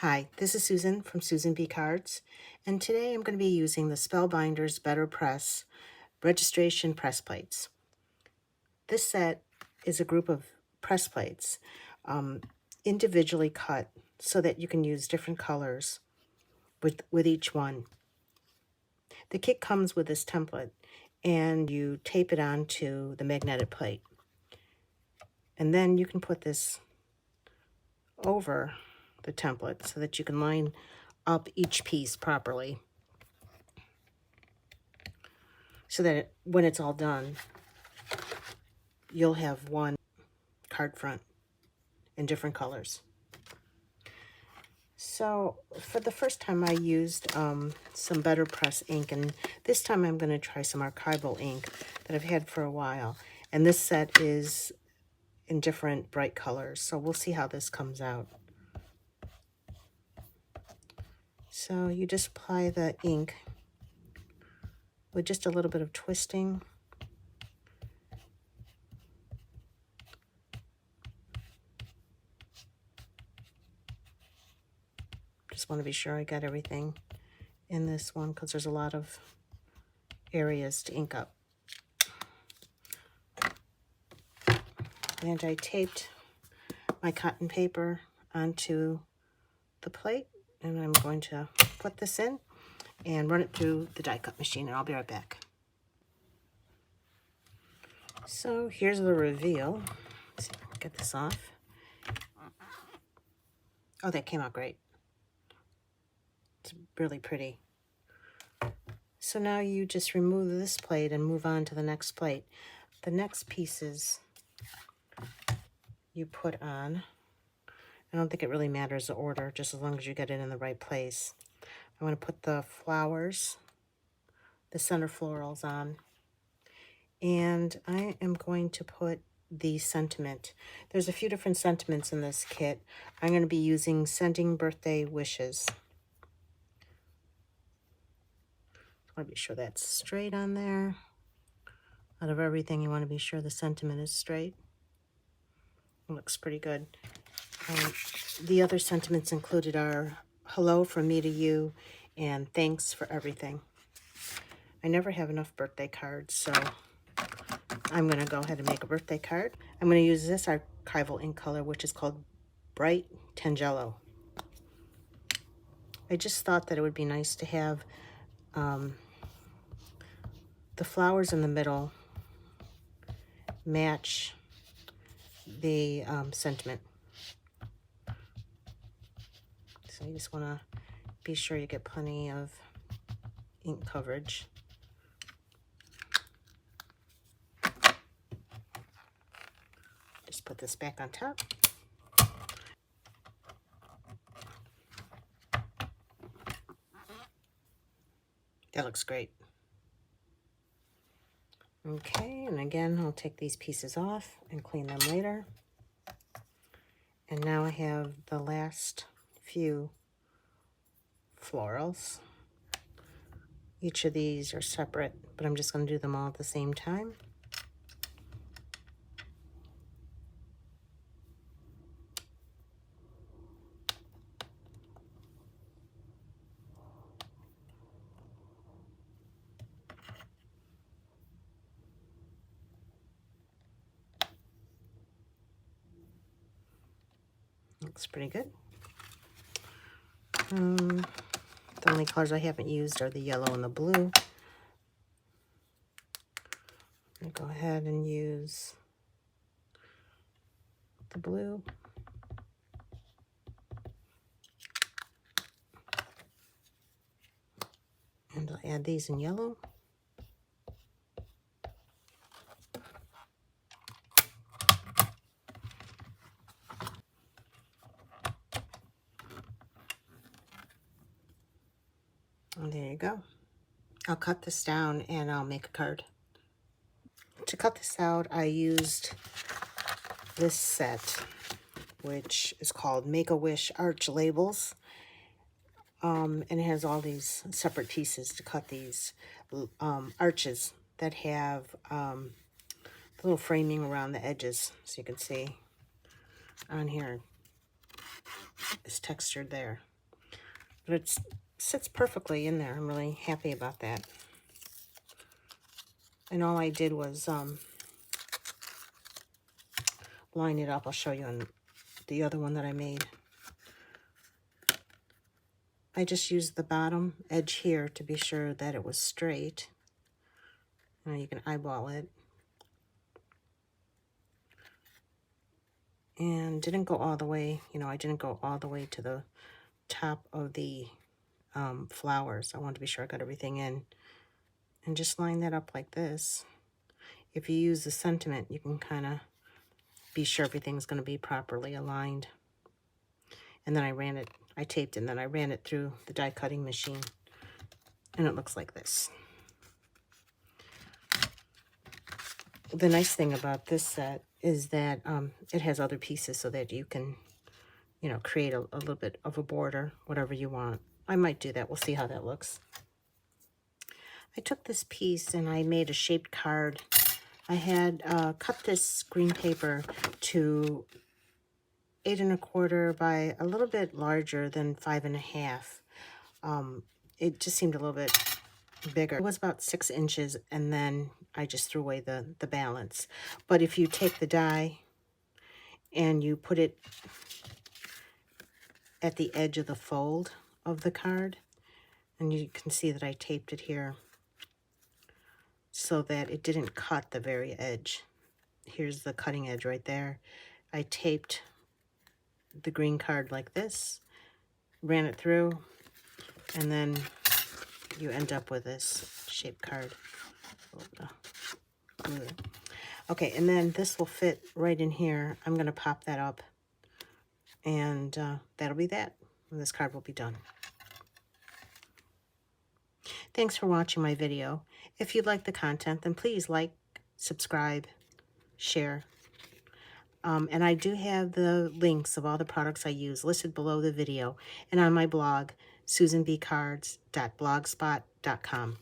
Hi, this is Susan from Susan B. Cards, and today I'm going to be using the Spellbinders BetterPress Registration Press Plates. This set is a group of press plates individually cut so that you can use different colors with each one. The kit comes with this template, and you tape it onto the magnetic plate. And then you can put this over the template so that you can line up each piece properly, so that when it's all done, you'll have one card front in different colors. So for the first time I used some BetterPress ink, and this time I'm going to try some Archival ink that I've had for a while. And this set is in different bright colors, so we'll see how this comes out. So you just apply the ink with just a little bit of twisting. Just want to be sure I got everything in this one because there's a lot of areas to ink up. And I taped my cotton paper onto the plate, and I'm going to put this in and run it through the die cut machine, and I'll be right back. So here's the reveal. Let's see if I can get this off. Oh, that came out great. It's really pretty. So now you just remove this plate and move on to the next plate. The next pieces you put on, I don't think it really matters the order, just as long as you get it in the right place. I'm going to put the flowers, the center florals on, and I am going to put the sentiment. There's a few different sentiments in this kit. I'm going to be using Sending Birthday Wishes. I want to be sure that's straight on there. Out of everything, you want to be sure the sentiment is straight. It looks pretty good. The other sentiments included are hello from me to you and thanks for everything. I never have enough birthday cards, so I'm going to go ahead and make a birthday card. I'm going to use this Archival ink color, which is called Bright Tangelo. I just thought that it would be nice to have the flowers in the middle match the sentiment. So you just want to be sure you get plenty of ink coverage. Just put this back on top. That looks great. Okay, and again, I'll take these pieces off and clean them later. And now I have the last few florals. Each of these are separate, but I'm just going to do them all at the same time. Looks pretty good. The only colors I haven't used are the yellow and the blue. I'm going to go ahead and use the blue. And I'll add these in yellow. And there you go. I'll cut this down and I'll make a card. To cut this out, I used this set, which is called Make-A-Wish Arch Labels. And it has all these separate pieces to cut these arches that have the little framing around the edges. So you can see on here, it's textured there. But it sits perfectly in there. I'm really happy about that. And all I did was line it up. I'll show you on the other one that I made. I just used the bottom edge here to be sure that it was straight. Now you can eyeball it. And didn't go all the way, I didn't go all the way to the top of the flowers. I wanted to be sure I got everything in. And just line that up like this. If you use the sentiment, you can kind of be sure everything's going to be properly aligned. And then I taped it, and then I ran it through the die cutting machine. And it looks like this. The nice thing about this set is that it has other pieces so that you can, create a little bit of a border, whatever you want. I might do that. We'll see how that looks. I took this piece and I made a shaped card. I had cut this green paper to 8 1/4 by a little bit larger than 5 1/2. It just seemed a little bit bigger. It was about 6 inches, and then I just threw away the balance. But if you take the die and you put it at the edge of the fold of the card, and you can see that I taped it here so that it didn't cut the very edge. Here's the cutting edge right there. I taped the green card like this, ran it through, and then you end up with this shaped card. Okay, and then this will fit right in here. I'm going to pop that up, and that'll be that. And this card will be done. Thanks for watching my video. If you like the content, then please like, subscribe, share. And I do have the links of all the products I use listed below the video and on my blog, susanbcards.blogspot.com.